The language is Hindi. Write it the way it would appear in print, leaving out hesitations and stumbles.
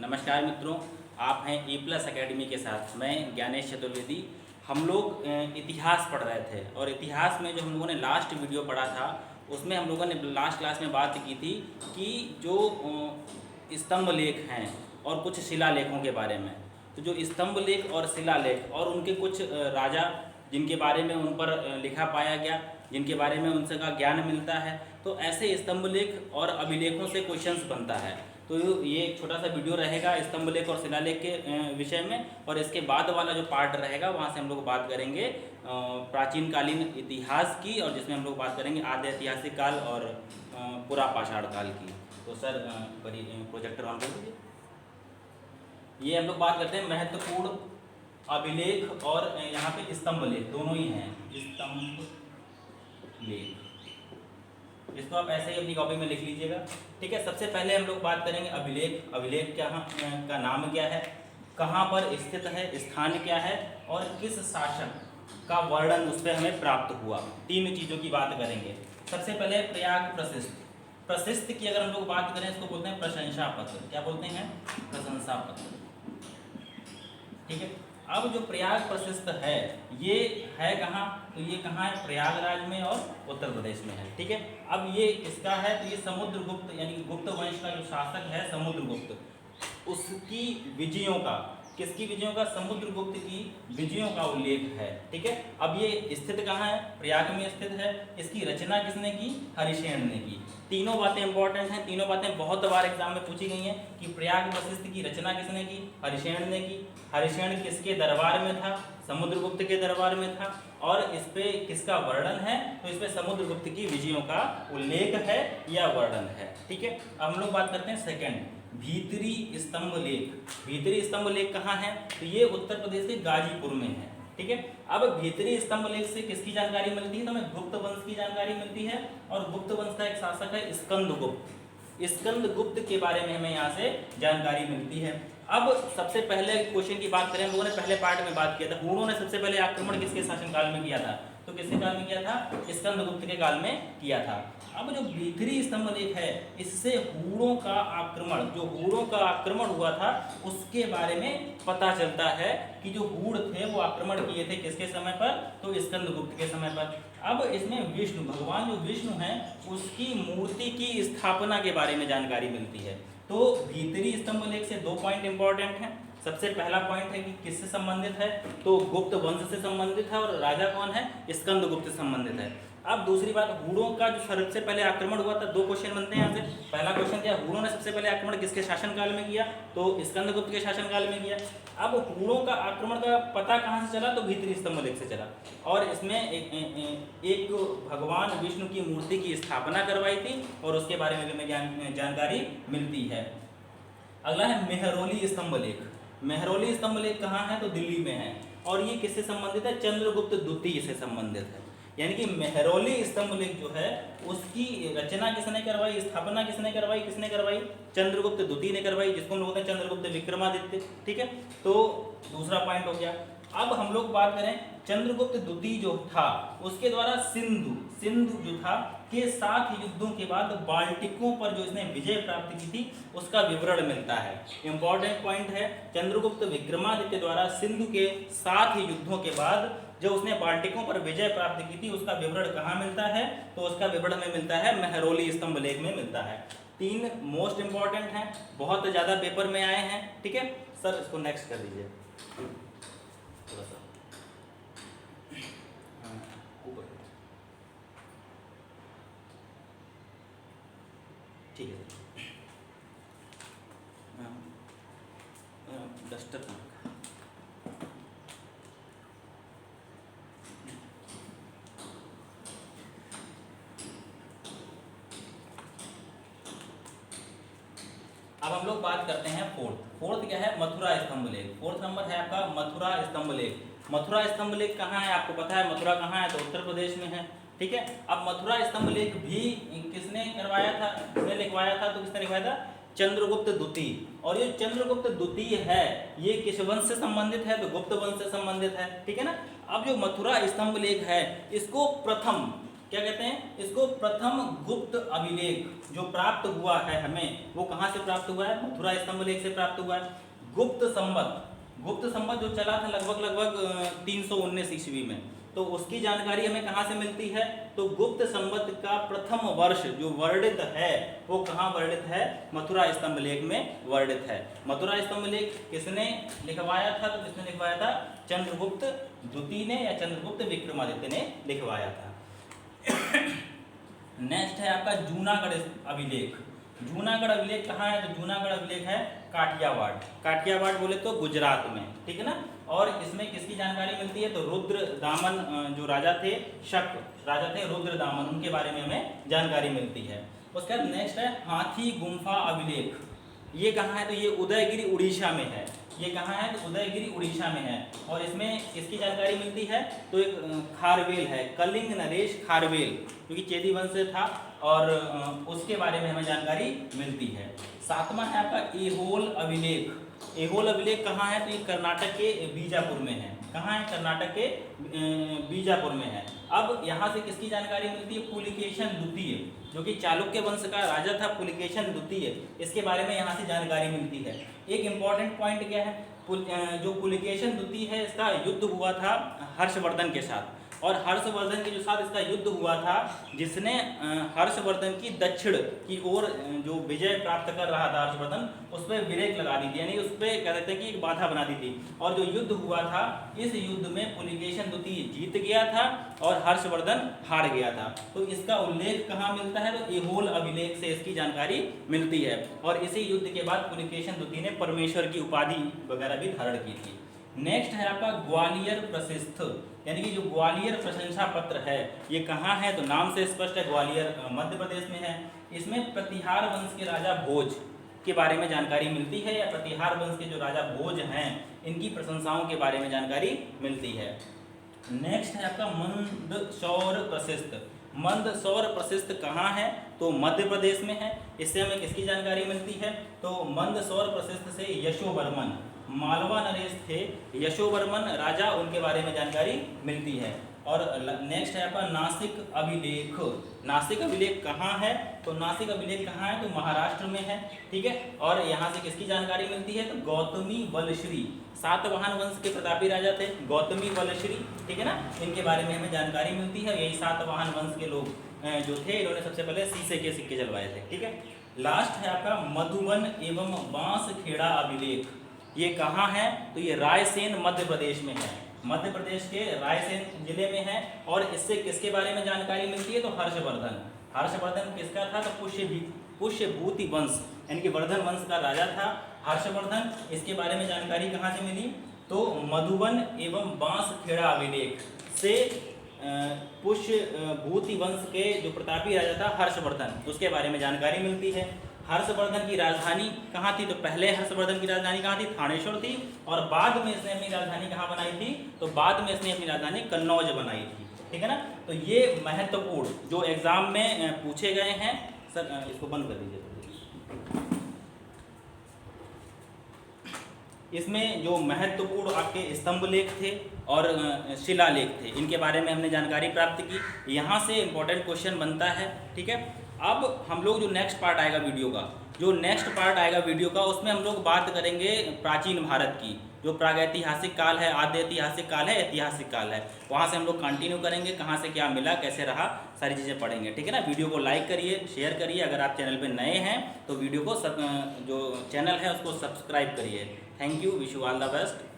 नमस्कार मित्रों, आप हैं ई प्लस अकेडमी के साथ। मैं ज्ञानेश चतुर्वेदी। हम लोग इतिहास पढ़ रहे थे और इतिहास में जो हम लोगों ने लास्ट वीडियो पढ़ा था उसमें हम लोगों ने लास्ट क्लास में बात की थी कि जो स्तंभ लेख हैं और कुछ शिलालेखों के बारे में। तो जो स्तंभ लेख और शिलालेख और उनके कुछ राजा जिनके बारे में उन पर लिखा पाया गया, जिनके बारे में उनसे का ज्ञान मिलता है, तो ऐसे स्तंभ लेख और अभिलेखों से क्वेश्चंस बनता है। तो ये एक छोटा सा वीडियो रहेगा स्तंभ लेख और शिलालेख के विषय में, और इसके बाद वाला जो पार्ट रहेगा वहाँ से हम लोग बात करेंगे प्राचीन कालीन इतिहास की, और जिसमें हम लोग बात करेंगे आद्य ऐतिहासिक काल और पुरा पाषाण काल की। तो सर प्रोजेक्टर ऑन कर दीजिए। ये हम लोग बात करते हैं महत्वपूर्ण अभिलेख और यहाँ पे स्तंभ लेख दोनों ही हैं। स्तंभ लेख, इसको आप ऐसे ही अपनी कॉपी में लिख लीजिएगा, ठीक है। सबसे पहले हम लोग बात करेंगे अभिलेख। अभिलेख क्या का नाम क्या है, कहाँ पर स्थित है, स्थान क्या है और किस शासक का वर्णन उस पर हमें प्राप्त हुआ। तीन चीज़ों की बात करेंगे। सबसे पहले प्रयाग प्रशिस्त। प्रशिस्त की अगर हम लोग बात करें इसको बोलते हैं प्रशंसा पत्र। क्या बोलते हैं? प्रशंसा पत्र, ठीक है। अब जो प्रयाग प्रशिस्त है ये है कहाँ? तो ये कहाँ है? प्रयागराज में और उत्तर प्रदेश में है, ठीक है। अब ये किसका है? तो ये समुद्रगुप्त यानी कि गुप्त वंश का जो शासक है समुद्रगुप्त, उसकी विजयों का, किसकी विजयों का? समुद्रगुप्त की विजयों का उल्लेख है, ठीक है। अब ये स्थित कहाँ है? प्रयाग में स्थित है। इसकी रचना किसने की? हरिसेन ने की। तीनों बातें इंपॉर्टेंट हैं, तीनों बातें बहुत बार एग्जाम में पूछी गई हैं कि प्रयाग प्रशिस्त की रचना किसने की? हरिसेन ने की। हरिसेन किसके दरबार में था? समुद्रगुप्त के दरबार में था। और इस पे किसका वर्णन है? तो इस पे समुद्रगुप्त की विजयों का उल्लेख है या वर्णन है, ठीक है। अब हम लोग बात करते हैं सेकंड, भीतरी स्तंभ लेख। भीतरी स्तंभ लेख कहाँ है? तो ये उत्तर प्रदेश के गाजीपुर में है, ठीक है। अब भीतरी स्तंभ लेख से किसकी जानकारी मिलती है? तो हमें गुप्त वंश की जानकारी मिलती है, और गुप्त वंश का एक शासक है स्कंदगुप्त। स्कंदगुप्त के बारे में हमें यहाँ से जानकारी मिलती है। अब सबसे पहले क्वेश्चन की बात करें, हम लोगों ने पहले पार्ट में बात किया था, हुणों ने सबसे पहले आक्रमण किसके शासनकाल में किया था? तो किसके काल में किया था? स्कंदगुप्त के काल में किया था। अब जो भीतरी स्तंभ लेख है इससे हुणों का आक्रमण, जो हुणों का आक्रमण हुआ था उसके बारे में पता चलता है कि जो हुण थे वो आक्रमण किए थे किसके समय पर? तो स्कंदगुप्त के समय पर। अब इसमें विष्णु भगवान, जो विष्णु हैं उसकी मूर्ति की स्थापना के बारे में जानकारी मिलती है। तो भीतरी स्तंभ लेख से दो पॉइंट इंपॉर्टेंट हैं। सबसे पहला पॉइंट है कि किससे संबंधित है? तो गुप्त वंश से संबंधित है, और राजा कौन है? स्कंदगुप्त से संबंधित है। अब दूसरी बात, हुणों का जो सबसे पहले आक्रमण हुआ था, दो क्वेश्चन बनते हैं यहाँ से। पहला क्वेश्चन क्या? हुणों ने सबसे पहले आक्रमण किसके शासनकाल में किया? तो स्कंदगुप्त के शासनकाल में किया। अब हुणों का आक्रमण का पता कहाँ से चला? तो भीतरी स्तंभ लेख से चला, और इसमें एक भगवान विष्णु की मूर्ति की स्थापना करवाई थी, और उसके बारे में भी हमें जानकारी मिलती है। अगला है मेहरौली स्तंभ लेख। मेहरौली स्तंभ लेख कहाँ है? तो दिल्ली में है, और ये किससे संबंधित है? चंद्रगुप्त द्वितीय से संबंधित है। यानी कि मेहरौली स्तंभ लेख जो है उसकी रचना किसने करवाई, स्थापना किसने करवाई? किसने करवाई? चंद्रगुप्त द्वितीय ने करवाई, जिसको हम लोग बोलते हैं चंद्रगुप्त विक्रमादित्य, ठीक है। तो दूसरा पॉइंट हो गया। अब हम लोग बात करें, चंद्रगुप्त द्वितीय जो था उसके द्वारा सिंधु जो था के 7 युद्धों के बाद बाल्टिकों पर जो इसने विजय प्राप्त की थी उसका विवरण मिलता है। इंपॉर्टेंट पॉइंट है, चंद्रगुप्त विक्रमादित्य द्वारा सिंधु के 7 युद्धों के बाद जो उसने बाल्टिकों पर विजय प्राप्त की थी उसका विवरण कहाँ मिलता है? तो उसका विवरण हमें मिलता है मेहरौली स्तंभ लेख में मिलता है। तीन मोस्ट इंपॉर्टेंट हैं, बहुत ज्यादा पेपर में आए हैं, ठीक है। सर इसको नेक्स्ट कर दीजिए थोड़ा सा ऊपर, ठीक है सर। डस्टर कहाँ? अब हम लोग बात करते हैं फोर्थ क्या है? मथुरा स्तंभ लेख। फोर्थ नंबर है आपका मथुरा स्तंभ लेख। मथुरा स्तंभ लेख कहाँ है? आपको पता है मथुरा कहाँ है? तो उत्तर प्रदेश में है, ठीक है। अब मथुरा स्तंभ लेख भी किसने करवाया था, किसने लिखवाया था? तो किसने लिखवाया था? चंद्रगुप्त द्वितीय। और ये चंद्रगुप्त द्वितीय है ये किस वंश से संबंधित है? तो गुप्त वंश से संबंधित है, ठीक है ना। अब जो मथुरा स्तंभ लेख है इसको प्रथम क्या कहते हैं इसको, प्रथम गुप्त अभिलेख जो प्राप्त हुआ है हमें, वो कहाँ से प्राप्त हुआ है, मथुरा स्तंभ लेख से प्राप्त हुआ है। गुप्त संवत जो चला था लगभग 319 ईस्वी में, तो उसकी जानकारी हमें कहाँ से मिलती है, तो गुप्त संवत का प्रथम वर्ष जो वर्णित है वो कहाँ वर्णित है, मथुरा स्तंभ लेख में वर्णित है। मथुरा स्तंभ लेख किसने लिखवाया था, तो किसने लिखवाया था, चंद्रगुप्त द्वितीय ने या चंद्रगुप्त विक्रमादित्य ने लिखवाया था। नेक्स्ट है आपका जूनागढ़ अभिलेख। जूनागढ़ अभिलेख कहाँ है, तो जूनागढ़ अभिलेख है काठियावाड़। काठियावाड़ बोले तो गुजरात में, ठीक है ना। और इसमें किसकी जानकारी मिलती है, तो रुद्र दामन जो राजा थे, शक राजा थे रुद्र दामन, उनके बारे में हमें जानकारी मिलती है। उसके बाद नेक्स्ट है हाथी गुम्फा अभिलेख। ये कहाँ है, तो ये उदयगिरी उड़ीसा में है। ये कहाँ है, तो उदयगिरी उड़ीसा में है। और इसमें किसकी जानकारी मिलती है, तो एक खारवेल है, कलिंग नरेश खारवेल, क्योंकि चेदी वंश से था, और उसके बारे में हमें जानकारी मिलती है। सातवां है आपका ऐहोल अभिलेख। ऐहोल अभिलेख कहाँ है, तो ये कर्नाटक के बीजापुर में है। कहाँ है, कर्नाटक के बीजापुर में है। अब यहाँ से किसकी जानकारी मिलती है, पुलिकेशन द्वितीय, जो कि चालुक्य वंश का राजा था, पुलिकेशन द्वितीय, इसके बारे में यहाँ से जानकारी मिलती है। एक इम्पॉर्टेंट पॉइंट क्या है, जो पुलिकेशन द्वितीय है इसका युद्ध हुआ था हर्षवर्धन के साथ, और हर्षवर्धन के जो साथ इसका युद्ध हुआ था, जिसने हर्षवर्धन की दक्षिण की ओर जो विजय प्राप्त कर रहा था हर्षवर्धन, उस पर ब्रेक लगा दी थी, यानी उस पर कह सकते हैं कि एक बाधा बना दी थी। और जो युद्ध हुआ था, इस युद्ध में पुलिकेशन द्वितीय जीत गया था और हर्षवर्धन हार गया था। तो इसका उल्लेख कहाँ मिलता है, तो ऐहोल अभिलेख से इसकी जानकारी मिलती है। और इसी युद्ध के बाद पुलिकेशन द्वितीय ने परमेश्वर की उपाधि वगैरह भी धारण की थी। नेक्स्ट है आपका ग्वालियर प्रशस्त, यानी कि जो ग्वालियर प्रशंसा पत्र है, ये कहाँ है, तो नाम से स्पष्ट है, ग्वालियर मध्य प्रदेश में है। इसमें प्रतिहार वंश के राजा भोज के बारे में जानकारी मिलती है, या प्रतिहार वंश के जो राजा भोज हैं इनकी प्रशंसाओं के बारे में जानकारी मिलती है। नेक्स्ट है आपका मंदसौर प्रशस्त। मंदसौर प्रशस्त कहाँ है, तो मध्य प्रदेश में है। इससे हमें किसकी जानकारी मिलती है, तो मंदसौर प्रशस्त से यशोवर्मन, मालवा नरेश थे यशोवर्मन राजा, उनके बारे में जानकारी मिलती है। और नेक्स्ट है आपका नासिक अभिलेख। नासिक अभिलेख कहाँ है, तो नासिक अभिलेख कहाँ है, तो महाराष्ट्र में है, ठीक है। और यहाँ से किसकी जानकारी मिलती है, तो गौतमी वलश्री, सातवाहन वंश के प्रतापी राजा थे गौतमी वलश्री, ठीक है ना, इनके बारे में हमें जानकारी मिलती है। यही सातवाहन वंश के लोग जो थे, इन्होंने सबसे पहले शीशे के सिक्के जलवाए थे, ठीक है। लास्ट है आपका मधुबन एवं बांसखेड़ा अभिलेख। ये कहाँ है, तो ये रायसेन मध्य प्रदेश में है, मध्य प्रदेश के रायसेन जिले में है। और इससे किसके बारे में जानकारी मिलती है, तो हर्षवर्धन। हर्षवर्धन किसका था, तो पुष्यभूति वंश, यानी कि वर्धन वंश का राजा था हर्षवर्धन। इसके बारे में जानकारी कहाँ से मिली, तो मधुबन एवं बांसखेड़ा अभिलेख से पुष्यभूति वंश के जो प्रतापी राजा था हर्षवर्धन, उसके बारे में जानकारी मिलती है। हर्षवर्धन की राजधानी कहाँ थी, तो पहले हर्षवर्धन की राजधानी कहाँ थी, थानेश्वर थी, और बाद में इसने अपनी राजधानी कहाँ बनाई थी, तो बाद में इसने अपनी राजधानी कन्नौज बनाई थी, ठीक है ना। तो ये महत्वपूर्ण जो एग्जाम में पूछे गए हैं, सर इसको बंद कर दीजिए। इसमें जो महत्वपूर्ण आपके स्तंभ लेख थे और शिलालेख थे, इनके बारे में हमने जानकारी प्राप्त की। यहाँ से इम्पोर्टेंट क्वेश्चन बनता है, ठीक है। अब हम लोग जो नेक्स्ट पार्ट आएगा वीडियो का, उसमें हम लोग बात करेंगे प्राचीन भारत की, जो प्रागैतिहासिक काल है, आद्य ऐतिहासिक काल है, ऐतिहासिक काल है। वहाँ से हम लोग कंटिन्यू करेंगे, कहाँ से क्या मिला, कैसे रहा, सारी चीज़ें पढ़ेंगे, ठीक है ना। वीडियो को लाइक करिए, शेयर करिए। अगर आप चैनल पे नए हैं तो वीडियो को जो चैनल है उसको सब्सक्राइब करिए। Thank you, wish you all the best.